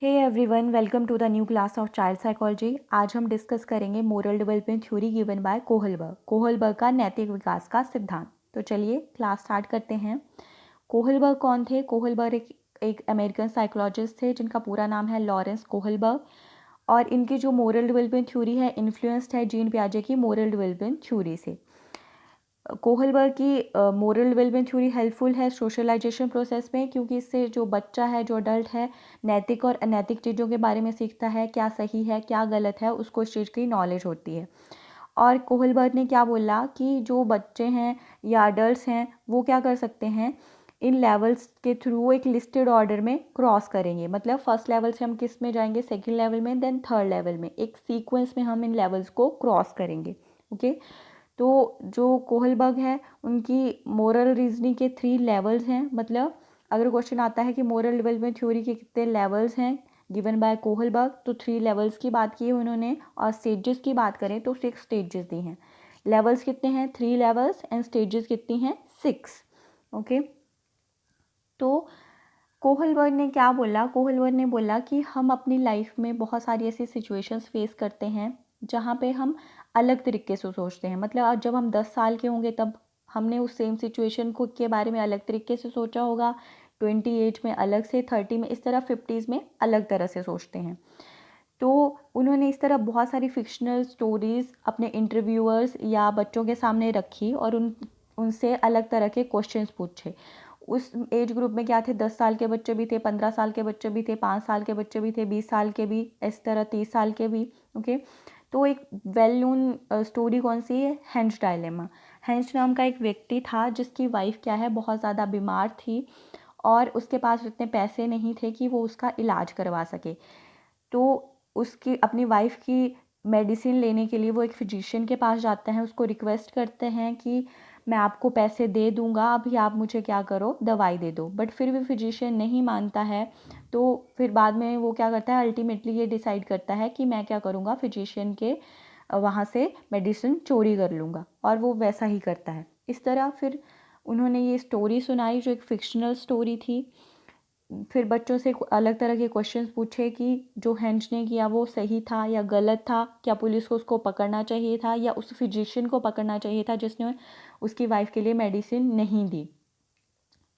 Hey everyone, welcome to the new class of child psychology. आज हम discuss करेंगे moral development theory given by Kohlberg का नैतिक विकास का सिद्धांत। तो चलिए क्लास स्टार्ट करते हैं। कोहलबर्ग कौन थे? कोहलबर्ग एक अमेरिकन साइकोलॉजिस्ट थे जिनका पूरा नाम है लॉरेंस कोहलबर्ग, और इनकी जो मोरल डेवलपमेंट थ्योरी है इन्फ्लुएंस्ड है जीन पियाजे की मोरल डेवलपमेंट थ्योरी से। कोहलबर्ग की मोरल डेवलपमेंट थ्योरी हेल्पफुल है सोशलाइजेशन प्रोसेस में, क्योंकि इससे जो बच्चा है, जो अडल्ट है, नैतिक और अनैतिक चीज़ों के बारे में सीखता है, क्या सही है क्या गलत है, उसको इस चीज़ की नॉलेज होती है। और कोहलबर्ग ने क्या बोला कि जो बच्चे हैं या अडल्ट हैं वो क्या कर सकते हैं, इन लेवल्स के थ्रू एक लिस्टेड ऑर्डर में क्रॉस करेंगे। मतलब फर्स्ट लेवल से हम किस में जाएंगे, सेकेंड लेवल में, देन थर्ड लेवल में, एक सीक्वेंस में हम इन लेवल्स को क्रॉस करेंगे। ओके। तो जो कोहलबर्ग है उनकी मोरल रीजनिंग के 3 लेवल्स हैं। मतलब अगर क्वेश्चन आता है कि मोरल डेवलपमेंट थ्योरी के कितने लेवल्स हैं गिवन बाय कोहलबर्ग, तो 3 लेवल्स की बात की है उन्होंने, और स्टेजेस की बात करें तो 6 स्टेजेस दी हैं। लेवल्स कितने हैं? 3 लेवल्स, एंड स्टेजेस कितनी हैं? 6। ओके। तो कोहलबर्ग ने क्या बोला? कोहलबर्ग ने बोला कि हम अपनी लाइफ में बहुत सारी ऐसी सिचुएशंस फेस करते हैं जहाँ पे हम अलग तरीके से सोचते हैं। मतलब आज जब हम 10 साल के होंगे तब हमने उस सेम सिचुएशन को के बारे में अलग तरीके से सोचा होगा, 20 एज में अलग से, 30 में, इस तरह 50s में अलग तरह से सोचते हैं। तो उन्होंने इस तरह बहुत सारी फिक्शनल स्टोरीज़ अपने इंटरव्यूअर्स या बच्चों के सामने रखी और उनसे अलग तरह के क्वेश्चंस पूछे। उस एज ग्रुप में क्या थे? 10 साल के बच्चे भी थे, 15 साल के बच्चे भी थे, 5 साल के बच्चे भी थे, 20 साल के भी, इस तरह 30 साल के भी। ओके। तो एक वेल नोन स्टोरी कौन सी है? हेंच डायलेमा। हेंच नाम का एक व्यक्ति था जिसकी वाइफ क्या है, बहुत ज़्यादा बीमार थी, और उसके पास इतने पैसे नहीं थे कि वो उसका इलाज करवा सके। तो उसकी अपनी वाइफ की मेडिसिन लेने के लिए वो एक फिजिशियन के पास जाते हैं, उसको रिक्वेस्ट करते हैं कि मैं आपको पैसे दे दूंगा, अभी आप मुझे क्या करो, दवाई दे दो। बट फिर भी फिजिशियन नहीं मानता है। तो फिर बाद में वो क्या करता है, अल्टीमेटली ये डिसाइड करता है कि मैं क्या करूँगा, फिजिशियन के वहाँ से मेडिसिन चोरी कर लूँगा, और वो वैसा ही करता है। इस तरह फिर उन्होंने ये स्टोरी सुनाई जो एक फिक्शनल स्टोरी थी। फिर बच्चों से अलग तरह के क्वेश्चंस पूछे कि जो हेंच ने किया वो सही था या गलत था, क्या पुलिस को उसको पकड़ना चाहिए था या उस फिजिशियन को पकड़ना चाहिए था जिसने उसकी वाइफ के लिए मेडिसिन नहीं दी।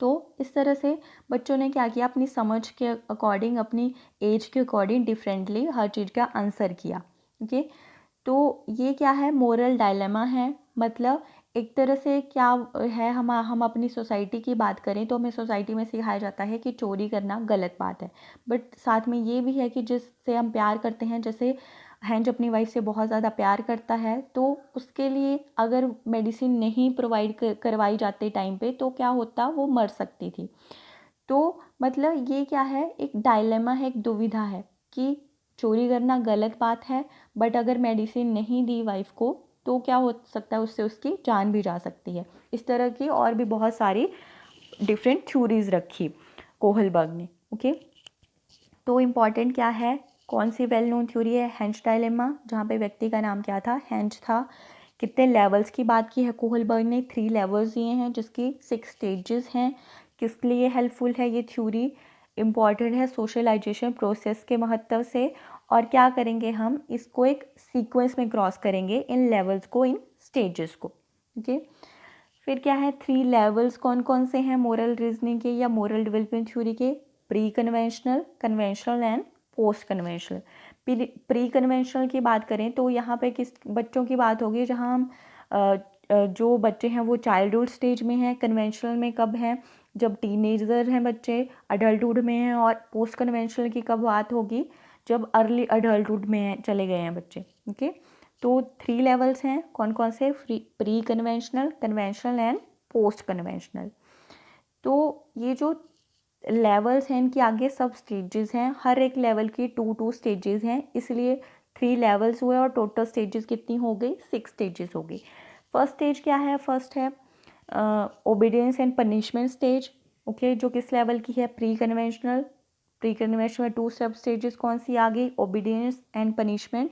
तो इस तरह से बच्चों ने क्या किया, अपनी समझ के अकॉर्डिंग, अपनी एज के अकॉर्डिंग डिफरेंटली हर चीज़ का आंसर किया। ओके। तो ये क्या है? मोरल डायलेमा है। मतलब एक तरह से क्या है, हम अपनी सोसाइटी की बात करें तो हमें सोसाइटी में सिखाया जाता है कि चोरी करना गलत बात है, बट साथ में ये भी है कि जिससे हम प्यार करते हैं, जैसे हैंज अपनी वाइफ से बहुत ज़्यादा प्यार करता है, तो उसके लिए अगर मेडिसिन नहीं प्रोवाइड करवाई जाती टाइम पे तो क्या होता, वो मर सकती थी। तो मतलब ये क्या है, एक डायलेमा है, एक दुविधा है कि चोरी करना गलत बात है, बट अगर मेडिसिन नहीं दी वाइफ को तो क्या हो सकता है, उससे उसकी जान भी जा सकती है। इस तरह की और भी बहुत सारी डिफरेंट थ्योरीज रखी कोहलबर्ग ने। ओके। तो इम्पॉर्टेंट क्या है, कौन सी वेल नोन थ्योरी है? हेंच डायलेमा, जहाँ पे व्यक्ति का नाम क्या था? हेंच था। कितने लेवल्स की बात की है कोहलबर्ग ने? 3 लेवल्स दिए हैं जिसकी 6 स्टेजेस हैं। किस लिए हेल्पफुल है ये थ्योरी? इम्पॉर्टेंट है सोशलाइजेशन प्रोसेस के महत्व से। और क्या करेंगे, हम इसको एक सीक्वेंस में क्रॉस करेंगे, इन लेवल्स को, इन स्टेजेस को। ओके। फिर क्या है, 3 लेवल्स कौन कौन से हैं मोरल रीजनिंग के या मोरल डेवलपमेंट थ्योरी के? Pre conventional, conventional and post conventional. Pre conventional की बात करें तो यहाँ पे किस बच्चों की बात होगी, जहाँ हम जो बच्चे हैं वो चाइल्डहुड स्टेज में हैं। कन्वेंशनल में कब हैं? जब टीनेजर हैं बच्चे, अडल्टहुड में हैं। और पोस्ट कन्वेंशनल की कब बात होगी? जब अर्ली अडल्टहुड में हैं, चले गए हैं बच्चे। ओके। तो 3 लेवल्स हैं, कौन कौन से? Pre conventional, conventional and post conventional. तो ये जो लेवल्स हैं इनके आगे सब स्टेजेस हैं, हर एक लेवल की 2 स्टेजेस हैं, इसलिए 3 लेवल्स हुए और टोटल स्टेजेस कितनी हो गई? 6 स्टेजेस हो गई। फर्स्ट स्टेज क्या है? फर्स्ट है obedience and punishment stage. Okay. जो किस लेवल की है? Pre conventional. प्री कन्वेंशनल 2 सब स्टेजेस कौन सी आ गई? Obedience and punishment.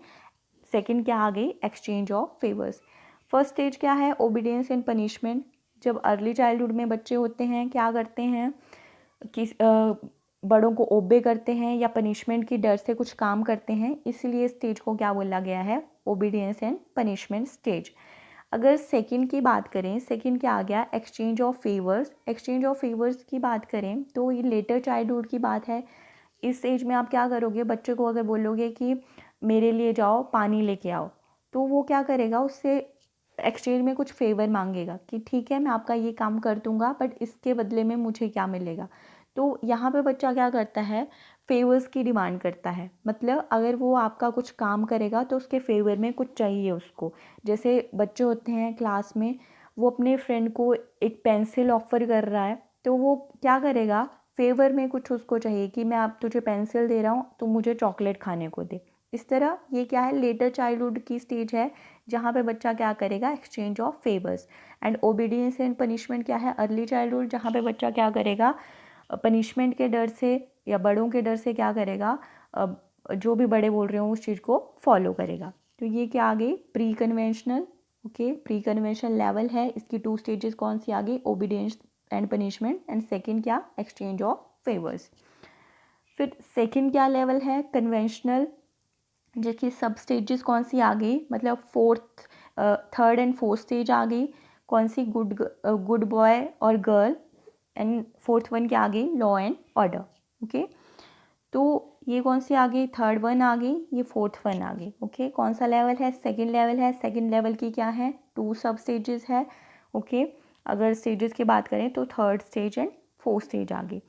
सेकंड क्या आ गई? Exchange of favours. First stage क्या है? Obedience and punishment. जब अर्ली चाइल्डहुड में बच्चे होते हैं क्या करते हैं कि बड़ों को ओबे करते हैं या पनिशमेंट की डर से कुछ काम करते हैं, इसलिए स्टेज को क्या बोला गया है, ओबीडियंस एंड पनिशमेंट स्टेज। अगर सेकंड की बात करें, सेकंड क्या आ गया, exchange of favours. Exchange of favours की बात करें तो ये लेटर चाइल्डहुड की बात है। इस एज में आप क्या करोगे, बच्चे को अगर बोलोगे कि मेरे लिए जाओ पानी लेके आओ, तो वो क्या करेगा, उससे एक्सचेंज में कुछ फेवर मांगेगा कि ठीक है मैं आपका ये काम कर दूंगा बट इसके बदले में मुझे क्या मिलेगा। तो यहाँ पे बच्चा क्या करता है, फेवर्स की डिमांड करता है। मतलब अगर वो आपका कुछ काम करेगा तो उसके फेवर में कुछ चाहिए उसको। जैसे बच्चे होते हैं क्लास में, वो अपने फ्रेंड को एक पेंसिल ऑफर कर रहा है, तो वो क्या करेगा, फेवर में कुछ उसको चाहिए कि मैं आप तुझे पेंसिल दे रहा हूँ तो मुझे चॉकलेट खाने को दे। इस तरह ये क्या है, लेटर चाइल्डहुड की स्टेज है जहाँ पे बच्चा क्या करेगा, exchange of favours. And obedience and punishment क्या है, अर्ली चाइल्डहुड, जहाँ पे बच्चा क्या करेगा, पनिशमेंट के डर से या बड़ों के डर से क्या करेगा, जो भी बड़े बोल रहे हो उस चीज़ को फॉलो करेगा। तो ये क्या आ गई, pre conventional. Okay, pre conventional level है, इसकी 2 स्टेजेस कौन सी आ गई, obedience and punishment, and second क्या, एक्सचेंज ऑफ फेवर्स। फिर सेकंड क्या लेवल है, कन्वेंशनल, जिसकी सब स्टेजेस कौन सी आ गई, मतलब fourth, third and fourth stage आ गई। कौन सी, गुड बॉय और गर्ल, एंड फोर्थ वन क्या आ गई, लॉ एंड ऑर्डर। ओके, तो ये कौन सी आ गई, थर्ड वन आ गई, ये फोर्थ वन आ गई। ओके, कौन सा लेवल है, सेकंड लेवल है। सेकंड लेवल की क्या है, 2 सब स्टेजेस है। ओके, अगर स्टेजेस की बात करें तो third stage and fourth stage आ गई।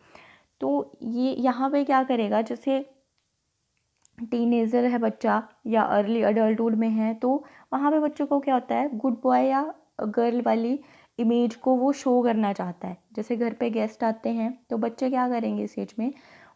तो ये यहाँ पे क्या करेगा, जैसे टीनेजर है बच्चा या अर्ली अडल्टहुड में है, तो वहाँ पे बच्चों को क्या होता है, गुड बॉय या गर्ल वाली इमेज को वो शो करना चाहता है। जैसे घर पे गेस्ट आते हैं तो बच्चे क्या करेंगे इस एज में,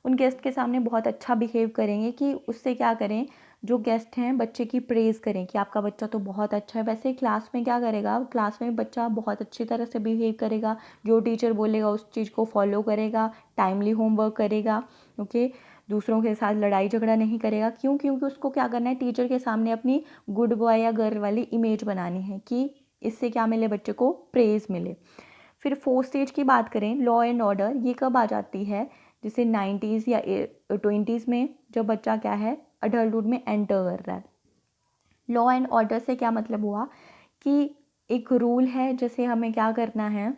उन गेस्ट के सामने बहुत अच्छा बिहेव करेंगे कि उससे क्या करें, जो गेस्ट हैं बच्चे की प्रेज़ करें कि आपका बच्चा तो बहुत अच्छा है। वैसे क्लास में क्या करेगा, क्लास में बच्चा बहुत अच्छी तरह से बिहेव करेगा, जो टीचर बोलेगा उस चीज़ को फॉलो करेगा, टाइमली होमवर्क करेगा। ओके, दूसरों के साथ लड़ाई झगड़ा नहीं करेगा। क्यों, क्योंकि उसको क्या करना है, टीचर के सामने अपनी गुड बॉय या गर्ल वाली इमेज बनानी है कि इससे क्या मिले, बच्चे को प्रेज़ मिले। फिर फोर्थ स्टेज की बात करें, लॉ एंड ऑर्डर, ये कब आ जाती है, जैसे 90s या 20s में, जब बच्चा क्या है, अडल्टहुड में एंटर कर रहा है। लॉ एंड ऑर्डर से क्या मतलब हुआ कि एक रूल है, जैसे हमें क्या करना है,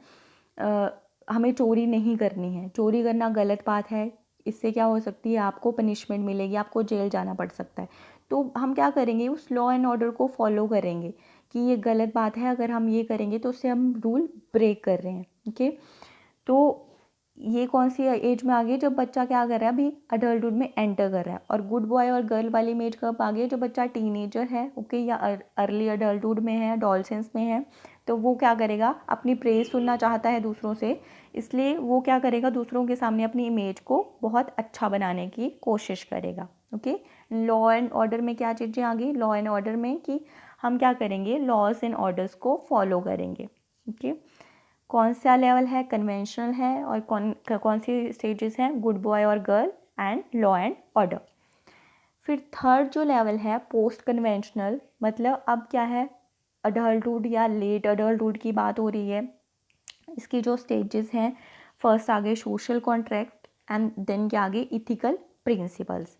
हमें चोरी नहीं करनी है। चोरी करना गलत बात है, इससे क्या हो सकती है, आपको पनिशमेंट मिलेगी, आपको जेल जाना पड़ सकता है। तो हम क्या करेंगे, उस लॉ एंड ऑर्डर को फॉलो करेंगे कि ये गलत बात है, अगर हम ये करेंगे तो उससे हम रूल ब्रेक कर रहे हैं। ओके, तो ये कौन सी एज में आ गई, जब बच्चा क्या कर रहा है, अभी अडल्टहुड में एंटर कर रहा है। और गुड बॉय और गर्ल वाली इमेज कब आ गई, जब बच्चा टीनेजर है, ओके, या अर्ली अडल्टहुड में है, एडोलसेंस में है। तो वो क्या करेगा, अपनी प्रेज सुनना चाहता है दूसरों से, इसलिए वो क्या करेगा, दूसरों के सामने अपनी इमेज को बहुत अच्छा बनाने की कोशिश करेगा। ओके, लॉ एंड ऑर्डर में क्या चीज़ें आ गई, लॉ एंड ऑर्डर में कि हम क्या करेंगे, लॉज एंड ऑर्डर्स को फॉलो करेंगे। ओके, कौन सा लेवल है, कन्वेंशनल है, और कौन सी स्टेजेस हैं, गुड बॉय और girl and law and order. फिर थर्ड जो लेवल है, पोस्ट कन्वेंशनल, मतलब अब क्या है, अडल्टहुड या लेट अडल्टहुड की बात हो रही है। इसकी जो स्टेजेस हैं, फर्स्ट आगे सोशल कॉन्ट्रैक्ट, एंड देन क्या आगे, इथिकल प्रिंसिपल्स।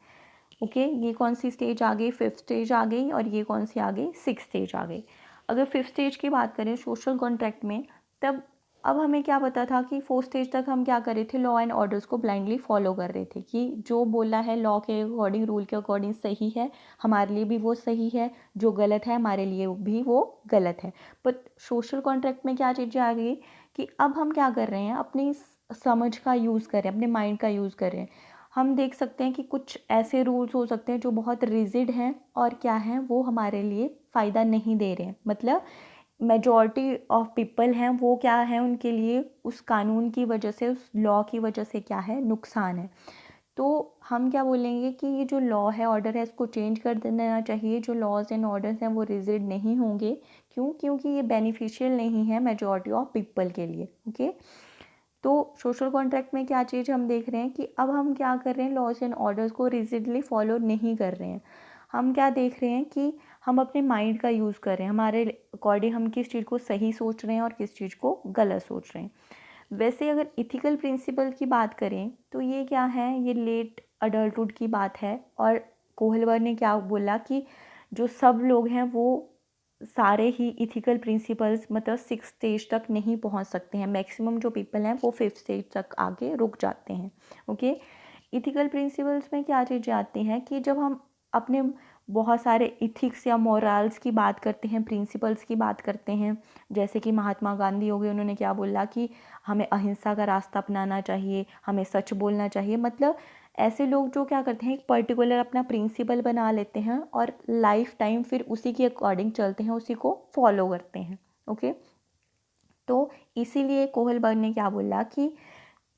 ओके, ये कौन सी स्टेज आ गई, फिफ्थ स्टेज आ गई, और ये कौन सी आ गई, सिक्स स्टेज आ गई। अगर फिफ्थ स्टेज की बात करें सोशल कॉन्ट्रैक्ट में, तब अब हमें क्या पता था कि फोर्थ स्टेज तक हम क्या कर रहे थे, लॉ एंड ऑर्डर्स को ब्लाइंडली फॉलो कर रहे थे कि जो बोला है लॉ के अकॉर्डिंग, रूल के अकॉर्डिंग सही है, हमारे लिए भी वो सही है, जो गलत है हमारे लिए भी वो गलत है। बट सोशल कॉन्ट्रैक्ट में क्या चीज़ें आ गई कि अब हम क्या कर रहे हैं, अपनी समझ का यूज़ कर रहे हैं, अपने माइंड का यूज़ कर रहे हैं। हम देख सकते हैं कि कुछ ऐसे रूल्स हो सकते हैं जो बहुत रिजिड हैं और क्या हैं, वो हमारे लिए फ़ायदा नहीं दे रहे हैं। मतलब मेजॉरिटी ऑफ पीपल हैं, वो क्या है, उनके लिए उस कानून की वजह से, उस लॉ की वजह से क्या है, नुकसान है। तो हम क्या बोलेंगे कि ये जो लॉ है, ऑर्डर है, इसको चेंज कर देना चाहिए। जो लॉज एंड ऑर्डर्स हैं वो रिजिड नहीं होंगे। क्यों, क्योंकि ये बेनिफिशियल नहीं है मेजॉरिटी ऑफ पीपल के लिए। ओके, तो सोशल कॉन्ट्रैक्ट में क्या चीज़ हम देख रहे हैं कि अब हम क्या कर रहे हैं, लॉज एंड ऑर्डर्स को रिजिडली फॉलो नहीं कर रहे हैं। हम क्या देख रहे हैं कि हम अपने माइंड का यूज़ कर रहे हैं, हमारे अकॉर्डिंग हम किस चीज़ को सही सोच रहे हैं और किस चीज़ को गलत सोच रहे हैं। वैसे अगर इथिकल प्रिंसिपल की बात करें तो ये क्या है, ये लेट अडल्टहुड की बात है। और कोहलवर ने क्या बोला कि जो सब लोग हैं वो सारे ही इथिकल प्रिंसिपल्स मतलब 6 स्टेज तक नहीं पहुंच सकते हैं। मैक्सिमम जो पीपल हैं वो 5th स्टेज तक आके रुक जाते हैं। ओके, इथिकल प्रिंसिपल्स में क्या चीज़ें आती हैं कि जब हम अपने बहुत सारे इथिक्स या मोरल्स की बात करते हैं, प्रिंसिपल्स की बात करते हैं, जैसे कि महात्मा गांधी हो गए, उन्होंने क्या बोला कि हमें अहिंसा का रास्ता अपनाना चाहिए, हमें सच बोलना चाहिए। मतलब ऐसे लोग जो क्या करते हैं, एक पर्टिकुलर अपना प्रिंसिपल बना लेते हैं और लाइफ टाइम फिर उसी के अकॉर्डिंग चलते हैं, उसी को फॉलो करते हैं। ओके, तो इसीलिए कोहलबर्ग ने क्या बोला कि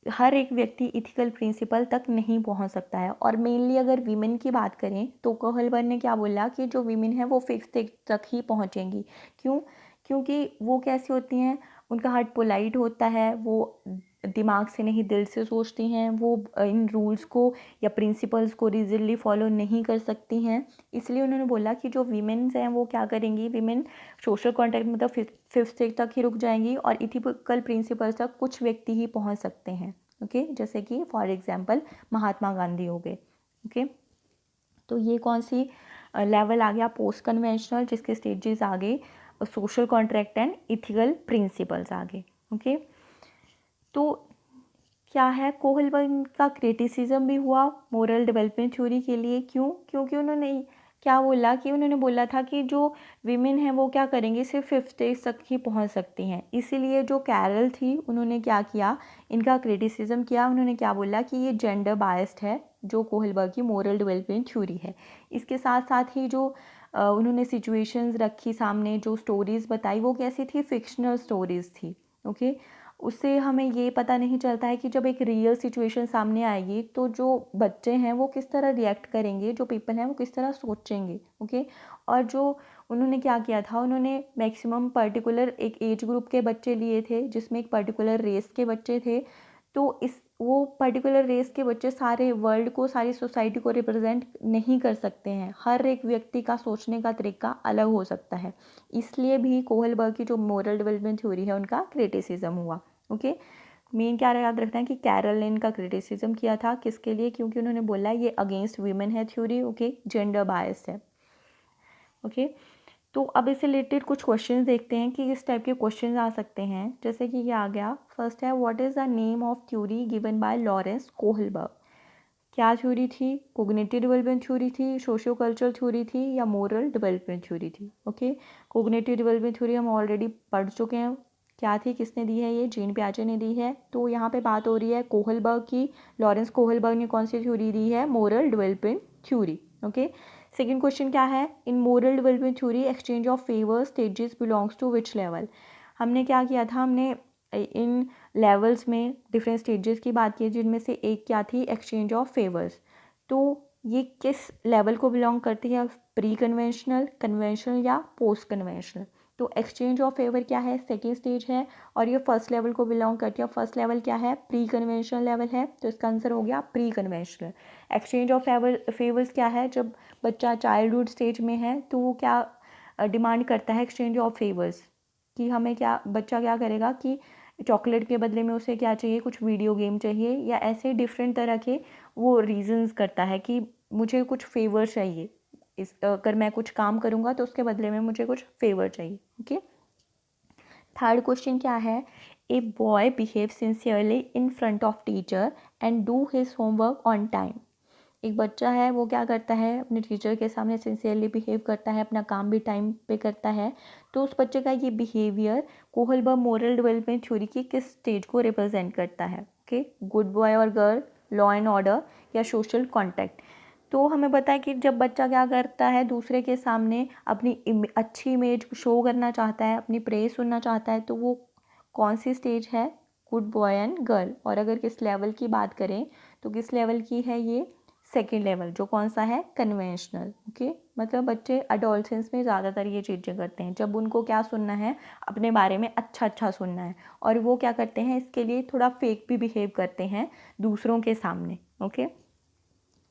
हर एक व्यक्ति इथिकल प्रिंसिपल तक नहीं पहुंच सकता है। और मेनली अगर वीमेन की बात करें तो कोहलबर्ग ने क्या बोला कि जो वीमेन है वो 5th स्टेज तक ही पहुंचेंगी। क्यों? क्योंकि वो कैसी होती हैं, उनका हार्ट पोलाइट होता है, वो दिमाग से नहीं दिल से सोचती हैं, वो इन रूल्स को या प्रिंसिपल्स को रिजिडली फॉलो नहीं कर सकती हैं। इसलिए उन्होंने बोला कि जो वीमेन्स हैं वो क्या करेंगी, वीमेन सोशल कॉन्टैक्ट मतलब 5th स्टेज तक ही रुक जाएंगी और इथिकल प्रिंसिपल्स तक कुछ व्यक्ति ही पहुंच सकते हैं। ओके, जैसे कि फॉर एग्जांपल महात्मा गांधी हो गए। ओके, तो ये कौन सी लेवल आ गया, पोस्ट कन्वेंशनल, जिसके स्टेजेस आ गए social contract and ethical principles आ गए। ओके, तो क्या है, कोहलबर्ग का क्रिटिसिज्म भी हुआ मोरल डेवलपमेंट थ्योरी के लिए। क्यों? क्योंकि उन्होंने क्या बोला कि उन्होंने बोला था कि जो विमेन हैं वो क्या करेंगी, सिर्फ 5th स्टेज तक ही पहुंच सकती हैं। इसीलिए जो कैरल थी उन्होंने क्या किया, इनका क्रिटिसिज्म किया। उन्होंने क्या बोला कि ये जेंडर बायस्ड है, जो कोहलबर्ग की मोरल डेवलपमेंट थ्योरी है। इसके साथ साथ ही जो उन्होंने सिचुएशंस रखी सामने, जो स्टोरीज़ बताई वो कैसी थी, फिक्शनल स्टोरीज़ थी। ओके, उससे हमें ये पता नहीं चलता है कि जब एक रियल सिचुएशन सामने आएगी तो जो बच्चे हैं वो किस तरह रिएक्ट करेंगे, जो पीपल हैं वो किस तरह सोचेंगे। ओके, और जो उन्होंने क्या किया था, उन्होंने मैक्सिमम पर्टिकुलर एक एज ग्रुप के बच्चे लिए थे, जिसमें एक पर्टिकुलर रेस के बच्चे थे। तो इस वो पर्टिकुलर रेस के बच्चे सारे वर्ल्ड को, सारी सोसाइटी को रिप्रेजेंट नहीं कर सकते हैं। हर एक व्यक्ति का सोचने का तरीका अलग हो सकता है। इसलिए भी कोहलबर्ग की जो मोरल डेवलपमेंट थ्योरी है उनका क्रिटिसिज्म हुआ। ओके, मेन क्या याद रखना है कि कैरल ने इनका क्रिटिसिज्म किया था, किसके लिए, क्योंकि उन्होंने बोला ये अगेंस्ट वीमेन है थ्योरी। ओके, जेंडर बायस है। ओके, तो अब इससे रिलेटेड कुछ क्वेश्चन देखते हैं कि किस टाइप के क्वेश्चन आ सकते हैं। जैसे कि ये आ गया, फर्स्ट है, what is the name of theory given bye Lawrence Kohlberg. क्या थ्योरी थी? कोग्निटिव डेवलपमेंट थ्योरी थी, सोशियो कल्चरल थ्योरी थी, या मोरल डेवलपमेंट थ्योरी थी। ओके, कोग्निटिव डेवलपमेंट थ्योरी हम ऑलरेडी पढ़ चुके हैं, क्या थी, किसने दी है, ये जीन पियाजे ने दी है। तो यहाँ पे बात हो रही है कोहलबर्ग की। लॉरेंस कोहलबर्ग ने कौन सी थ्योरी दी है? Moral development theory. Okay, second question क्या है, in moral development theory exchange of favour stages belongs to which level. हमने क्या किया था, हमने इन लेवल्स में डिफरेंट स्टेजेस की बात की, जिनमें से एक क्या थी, एक्सचेंज ऑफ फेवर्स। तो ये किस लेवल को बिलोंग करती है, प्री कन्वेंशनल, कन्वेंशनल या पोस्ट कन्वेंशनल। तो एक्सचेंज ऑफ फेवर क्या है, सेकेंड स्टेज है, और ये फर्स्ट लेवल को बिलोंग करती है। फर्स्ट लेवल क्या है, प्री कन्वेंशनल लेवल है, तो इसका आंसर हो गया pre conventional. Exchange of favours क्या है, जब बच्चा चाइल्डहुड स्टेज में है तो वो क्या डिमांड करता है, एक्सचेंज ऑफ फेवर्स, कि हमें क्या, बच्चा क्या करेगा कि चॉकलेट के बदले में उसे क्या चाहिए, कुछ वीडियो गेम चाहिए, या ऐसे डिफरेंट तरह के वो रीजंस करता है कि मुझे कुछ फेवर चाहिए, इस अगर मैं कुछ काम करूँगा तो उसके बदले में मुझे कुछ फेवर चाहिए। ओके, थर्ड क्वेश्चन क्या है, a boy behave sincerely in front of teacher and do his homework on time. एक बच्चा है वो क्या करता है, अपने टीचर के सामने सिंसियरली बिहेव करता है, अपना काम भी टाइम पे करता है। तो उस बच्चे का ये behaviour Kohlberg moral development theory की किस स्टेज को रिप्रेजेंट करता है? ओके, गुड बॉय और गर्ल, लॉ एंड ऑर्डर, या सोशल कॉन्टैक्ट। तो हमें पता है कि जब बच्चा क्या करता है, दूसरे के सामने अपनी अच्छी इमेज शो करना चाहता है, अपनी प्रेज सुनना चाहता है, तो वो कौन सी स्टेज है, गुड बॉय एंड गर्ल। और अगर किस लेवल की बात करें तो किस लेवल की है ये, सेकेंड लेवल, जो कौन सा है, कन्वेंशनल। ओके, मतलब बच्चे अडोलसेंस में ज़्यादातर ये चीज़ें करते हैं, जब उनको क्या सुनना है, अपने बारे में अच्छा अच्छा सुनना है, और वो क्या करते हैं, इसके लिए थोड़ा फेक भी बिहेव करते हैं दूसरों के सामने। ओके,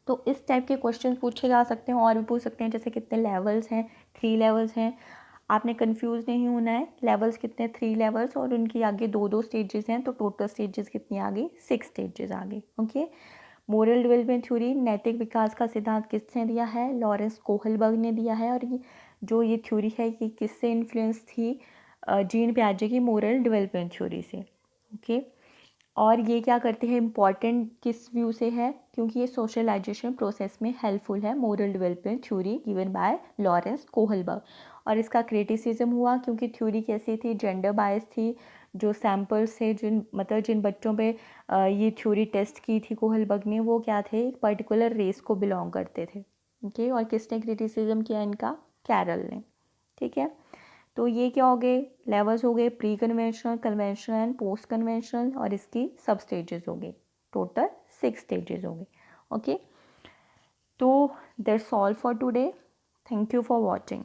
तो इस टाइप के क्वेश्चन पूछे जा सकते हैं, और भी पूछ सकते हैं, जैसे कितने लेवल्स हैं, 3 लेवल्स हैं। आपने कंफ्यूज नहीं होना है। लेवल्स कितने, 3 लेवल्स, और उनकी आगे 2-2 स्टेजेस हैं, तो टोटल स्टेजेस कितनी आ गई, 6 स्टेजेस आ गई। ओके। मोरल डेवलपमेंट थ्योरी, नैतिक विकास का सिद्धांत किसने दिया है, लॉरेंस कोहलबर्ग ने दिया है। और ये थ्योरी है ये किससे इन्फ्लुएंस थी, जीन पियाजे की मोरल डेवलपमेंट थ्योरी से। ओके। और ये क्या करते हैं, इम्पॉर्टेंट किस व्यू से है, क्योंकि ये सोशलाइजेशन प्रोसेस में हेल्पफुल है, moral development theory given bye Lawrence Kohlberg. और इसका क्रिटिसिज्म हुआ क्योंकि थ्योरी कैसी थी, जेंडर बायस थी। जो सैम्पल्स थे, जिन बच्चों पे ये थ्योरी टेस्ट की थी कोहलबर्ग ने, वो क्या थे, एक पर्टिकुलर रेस को बिलोंग करते थे। ओके। और किसने क्रिटिसिज्म किया इनका, कैरल ने। ठीक है। तो ये क्या हो गए, लेवल्स हो गए, pre conventional, conventional and post conventional, और इसकी सब स्टेजेस हो गए, टोटल 6 स्टेजेस हो गए। ओके। तो that's all for today. Thank you for watching.